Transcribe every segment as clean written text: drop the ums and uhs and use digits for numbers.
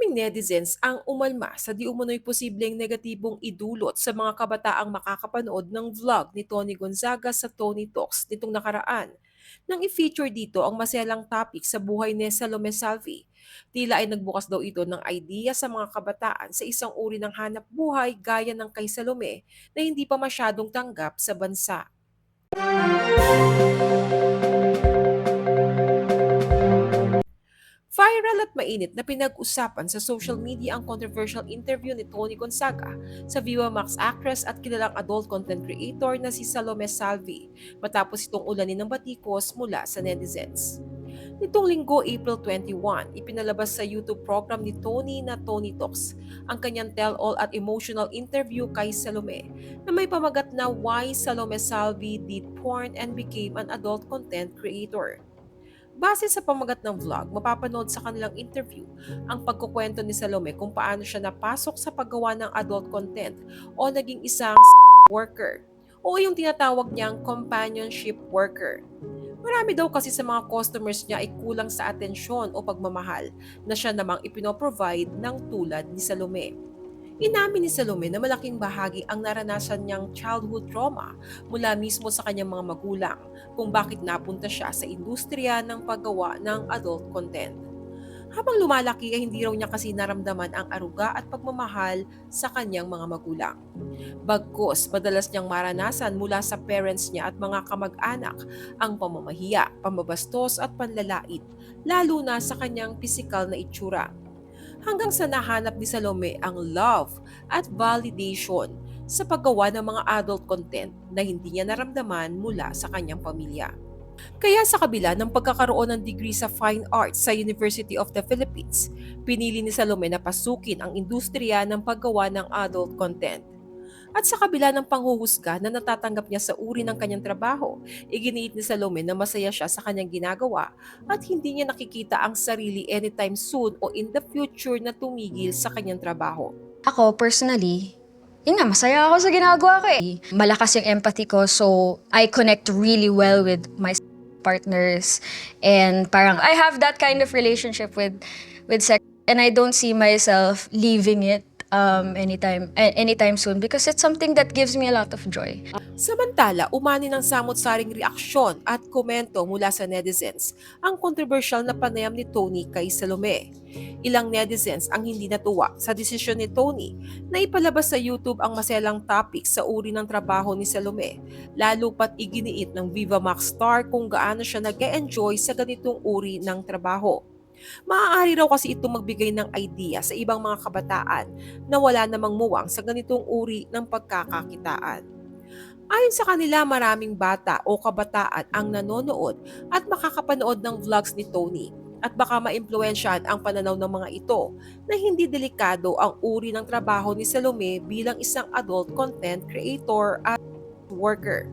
Maraming netizens ang umalma sa di umano'y posibleng negatibong idulot sa mga kabataang makakapanood ng vlog ni Tony Gonzaga sa Tony Talks nitong nakaraan. Nang i-feature dito ang maselang topic sa buhay ni Salome Salvi, tila ay nagbukas daw ito ng idea sa mga kabataan sa isang uri ng hanap buhay gaya ng kay Salome na hindi pa masyadong tanggap sa bansa. Viral at mainit na pinag-usapan sa social media ang controversial interview ni Tony Gonzaga sa Viva Max actress at kilalang adult content creator na si Salome Salvi matapos itong ulanin ng batikos mula sa netizens. Nitong linggo, April 21, ipinalabas sa YouTube program ni Tony na Tony Talks ang kanyang tell-all at emotional interview kay Salome na may pamagat na Why Salome Salvi Did Porn and Became an Adult Content Creator. Base sa pamagat ng vlog, mapapanood sa kanilang interview ang pagkukwento ni Salome kung paano siya napasok sa paggawa ng adult content o naging isang worker o yung tinatawag niyang companionship worker. Marami daw kasi sa mga customers niya ay kulang sa atensyon o pagmamahal na siya namang ipinoprovide ng tulad ni Salome. Inamin ni Salome na malaking bahagi ang naranasan niyang childhood trauma mula mismo sa kanyang mga magulang kung bakit napunta siya sa industriya ng paggawa ng adult content. Habang lumalaki ay hindi raw niya kasi naramdaman ang aruga at pagmamahal sa kanyang mga magulang. Bagkus, madalas niyang maranasan mula sa parents niya at mga kamag-anak ang pamamahiya, pambabastos at panlalait, lalo na sa kanyang pisikal na itsura hanggang sa nahanap ni Salome ang love at validation sa paggawa ng mga adult content na hindi niya naramdaman mula sa kanyang pamilya. Kaya sa kabila ng pagkakaroon ng degree sa Fine Arts sa University of the Philippines, pinili ni Salome na pasukin ang industriya ng paggawa ng adult content. At sa kabila ng panghuhusga na natatanggap niya sa uri ng kanyang trabaho, iginiit ni Salome na masaya siya sa kanyang ginagawa at hindi niya nakikita ang sarili anytime soon o in the future na tumigil sa kanyang trabaho. Ako, personally, yun nga, masaya ako sa ginagawa ko eh. Malakas yung empathy ko, so I connect really well with my partners. And parang I have that kind of relationship with sex. And I don't see myself leaving it anytime soon because it's something that gives me a lot of joy. Samantala, umani ng samot-saring reaksyon at komento mula sa netizens ang controversial na panayam ni Tony kay Salome. Ilang netizens ang hindi natuwa sa desisyon ni Tony na ipalabas sa YouTube ang maselang topic sa uri ng trabaho ni Salome, lalo pat iginiit ng Viva Max star kung gaano siya nag-e-enjoy sa ganitong uri ng trabaho. Maaari raw kasi ito magbigay ng idea sa ibang mga kabataan na wala namang muwang sa ganitong uri ng pagkakakitaan. Ayon sa kanila, maraming bata o kabataan ang nanonood at makakapanood ng vlogs ni Tony at baka maimpluwensyahan ang pananaw ng mga ito na hindi delikado ang uri ng trabaho ni Salome bilang isang adult content creator at worker.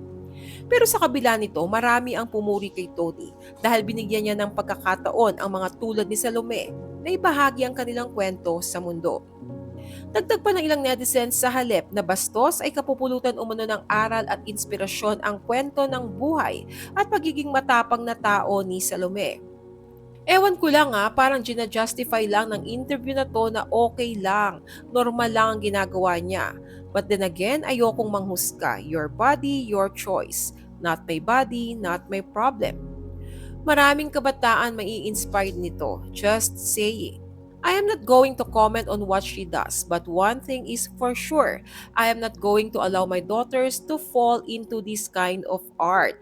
Pero sa kabila nito, marami ang pumuri kay Tony dahil binigyan niya ng pagkakataon ang mga tulad ni Salome na ibahagi ang kanilang kwento sa mundo. Dagdag pa ng ilang netizens sa halip na bastos ay kapupulutan umano ng aral at inspirasyon ang kwento ng buhay at pagiging matapang na tao ni Salome. Ewan ko lang parang gina-justify lang ng interview na to na okay lang, normal lang ang ginagawa niya. But then again, ayokong manghusga. Your body, your choice. Not my body, not my problem. Maraming kabataan mai-inspired nito. Just saying. I am not going to comment on what she does, but one thing is for sure, I am not going to allow my daughters to fall into this kind of art.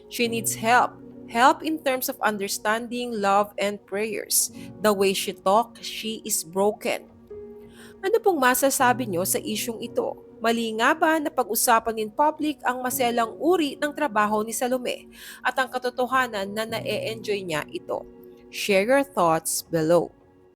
She needs help. Help in terms of understanding, love, and prayers. The way she talks, she is broken. Ano pong masasabi nyo sa isyong ito? Mali nga ba na pag-usapan in public ang maselang uri ng trabaho ni Salome at ang katotohanan na na-enjoy niya ito? Share your thoughts below.